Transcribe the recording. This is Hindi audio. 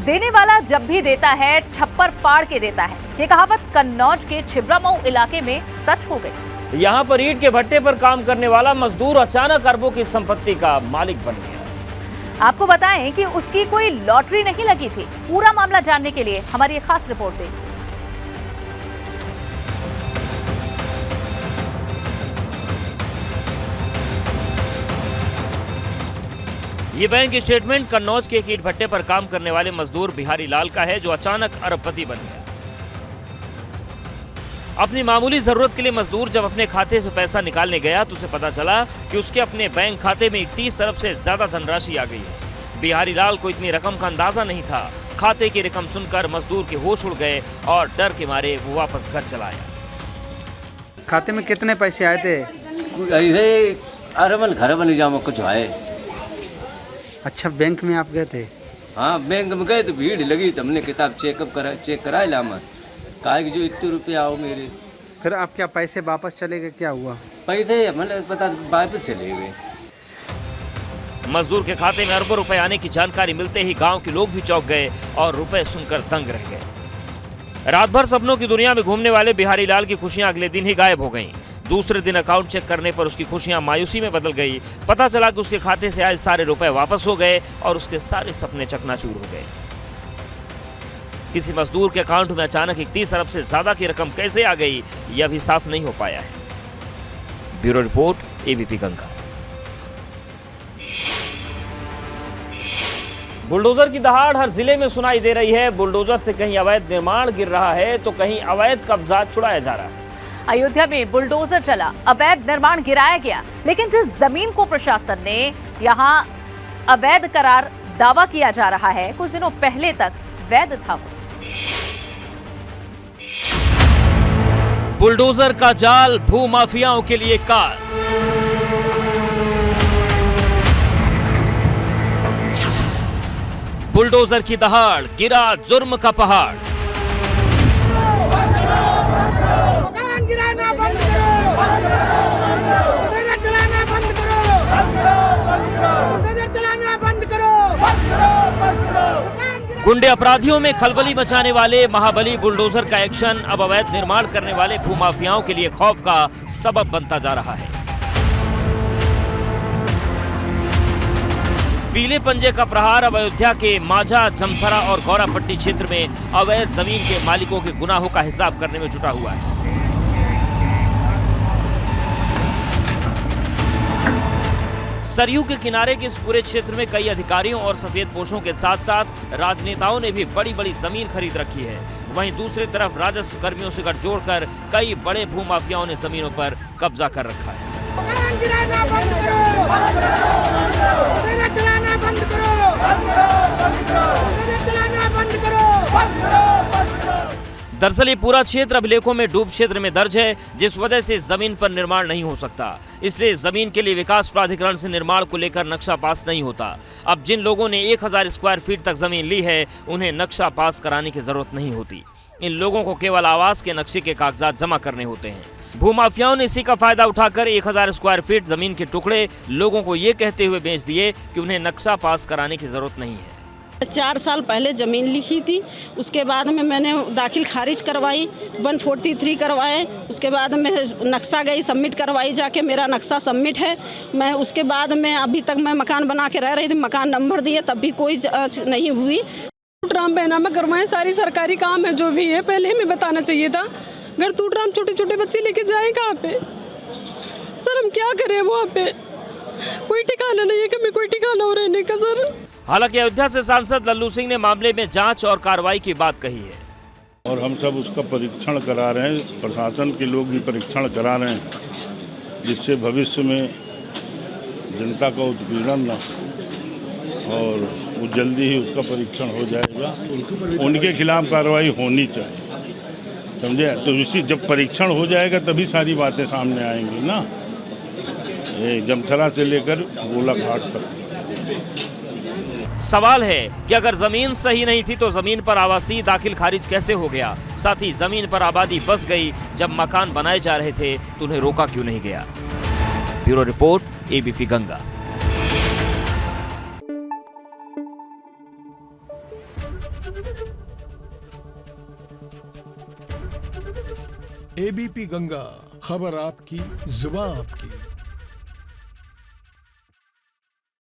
देने वाला जब भी देता है छप्पर पाड़ के देता है। ये कहावत कन्नौज के छिबरामऊ इलाके में सच हो गई। यहाँ पर ईंट के भट्टे पर काम करने वाला मजदूर अचानक अरबों की संपत्ति का मालिक बन गया। आपको बताएं कि उसकी कोई लॉटरी नहीं लगी थी। पूरा मामला जानने के लिए हमारी एक खास रिपोर्ट देखिए। ये बैंक स्टेटमेंट कन्नौज के एक ईंट भट्टे पर काम करने वाले मजदूर बिहारी लाल का है, जो अचानक अरबपति बन गया। अपनी मामूली जरूरत के लिए मजदूर जब अपने खाते से पैसा निकालने गया तो उसे पता चला कि उसके अपने बैंक खाते में 31 अरब से ज्यादा धनराशि आ गई है। बिहारी लाल को इतनी रकम का अंदाजा नहीं था। खाते की रकम सुनकर मजदूर के होश उड़ गए और डर के मारे वो वापस घर चला आया। खाते में कितने पैसे आए थे? अरबन घर बन जाओ कुछ आए। अच्छा, बैंक में आप गए थे? हाँ, बैंक में गए तो भीड़ लगी तो हमने किताब चेक कराए लामा कहा कि जो इतने रुपये आओ मेरे। फिर आप क्या पैसे वापस चले गए? क्या हुआ? पैसे हमें पता वापस चले गए। मजदूर के खाते में अरबों रुपए आने की जानकारी मिलते ही गांव के लोग भी चौंक गए और रुपए सुनकर दंग रह गए। रात भर सपनों की दुनिया में घूमने वाले बिहारी लाल की खुशियां अगले दिन ही गायब हो गईं। दूसरे दिन अकाउंट चेक करने पर उसकी खुशियां मायूसी में बदल गई। पता चला कि उसके खाते से आए सारे रुपए वापस हो गए और उसके सारे सपने चकनाचूर हो गए। किसी मजदूर के अकाउंट में अचानक 31 अरब से ज्यादा की रकम कैसे आ गई, यह भी साफ नहीं हो पाया है। Bureau report, ABP Ganga. Bulldozer की दहाड़ हर जिले में सुनाई दे रही है। बुलडोजर से कहीं अवैध निर्माण गिर रहा है तो कहीं अवैध कब्जा छुड़ाया जा रहा है। अयोध्या में बुलडोजर चला, अवैध निर्माण गिराया गया, लेकिन जिस जमीन को प्रशासन ने यहां अवैध करार दावा किया जा रहा है, कुछ दिनों पहले तक वैध था। बुलडोजर का जाल भू माफियाओं के लिए काल। बुलडोजर की दहाड़, गिरा जुर्म का पहाड़। गुंडे अपराधियों में खलबली मचाने वाले महाबली बुलडोजर का एक्शन अब अवैध निर्माण करने वाले भूमाफियाओं के लिए खौफ का सबब बनता जा रहा है। पीले पंजे का प्रहार अब अयोध्या के माझा, जमथरा और गौरापट्टी क्षेत्र में अवैध जमीन के मालिकों के गुनाहों का हिसाब करने में जुटा हुआ है। सरयू के किनारे के इस पूरे क्षेत्र में कई अधिकारियों और सफेद पोशों के साथ साथ राजनेताओं ने भी बड़ी बड़ी जमीन खरीद रखी है। वहीं दूसरी तरफ राजस्व कर्मियों से गठजोड़ कर कई बड़े भूमाफियाओं ने जमीनों पर कब्जा कर रखा है। दरअसल ये पूरा क्षेत्र अभिलेखों में डूब क्षेत्र में दर्ज है, जिस वजह से जमीन पर निर्माण नहीं हो सकता। इसलिए जमीन के लिए विकास प्राधिकरण से निर्माण को लेकर नक्शा पास नहीं होता। अब जिन लोगों ने 1000 स्क्वायर फीट तक जमीन ली है, उन्हें नक्शा पास कराने की जरूरत नहीं होती। इन लोगों को केवल आवास के नक्शे के कागजात जमा करने होते हैं। भूमाफियाओं ने इसी का फायदा उठाकर 1000 स्क्वायर फीट जमीन के टुकड़े लोगों को ये कहते हुए बेच दिए कि उन्हें नक्शा पास कराने की जरूरत नहीं है। 4 साल पहले ज़मीन लिखी थी, उसके बाद में मैंने दाखिल खारिज करवाई, 143 करवाए, उसके बाद में नक्शा गई सबमिट करवाई, जाके मेरा नक्शा सबमिट है। मैं उसके बाद में अभी तक मैं मकान बना के रह रही थी, मकान नंबर दिए तब भी कोई जांच नहीं हुई। टूटराम बैनामा करवाएं, सारी सरकारी काम है जो भी है, पहले हमें बताना चाहिए था। घर टूटराम छोटे छोटे बच्चे लेके जाएं कहाँ पे? सर हम क्या करें? वहाँ पे कोई ठिकाना नहीं है कि हमें कोई ठिकाना हो रहने का सर। हालांकि अयोध्या से सांसद लल्लू सिंह ने मामले में जांच और कार्रवाई की बात कही है। और हम सब उसका परीक्षण करा रहे हैं, प्रशासन के लोग भी परीक्षण करा रहे हैं, जिससे भविष्य में जनता का उत्पीड़न न, और वो जल्दी ही उसका परीक्षण हो जाएगा। उनके खिलाफ कार्रवाई होनी चाहिए, समझे? तो इसी जब परीक्षण हो जाएगा तभी सारी बातें सामने आएंगी ना। ये जमथरा से लेकर गोलाघाट तक। सवाल है कि अगर जमीन सही नहीं थी तो जमीन पर आवासीय दाखिल खारिज कैसे हो गया? साथ ही जमीन पर आबादी बस गई, जब मकान बनाए जा रहे थे तो उन्हें रोका क्यों नहीं गया? Bureau report, ABP Ganga. ABP Ganga, खबर आपकी, जुबान आपकी।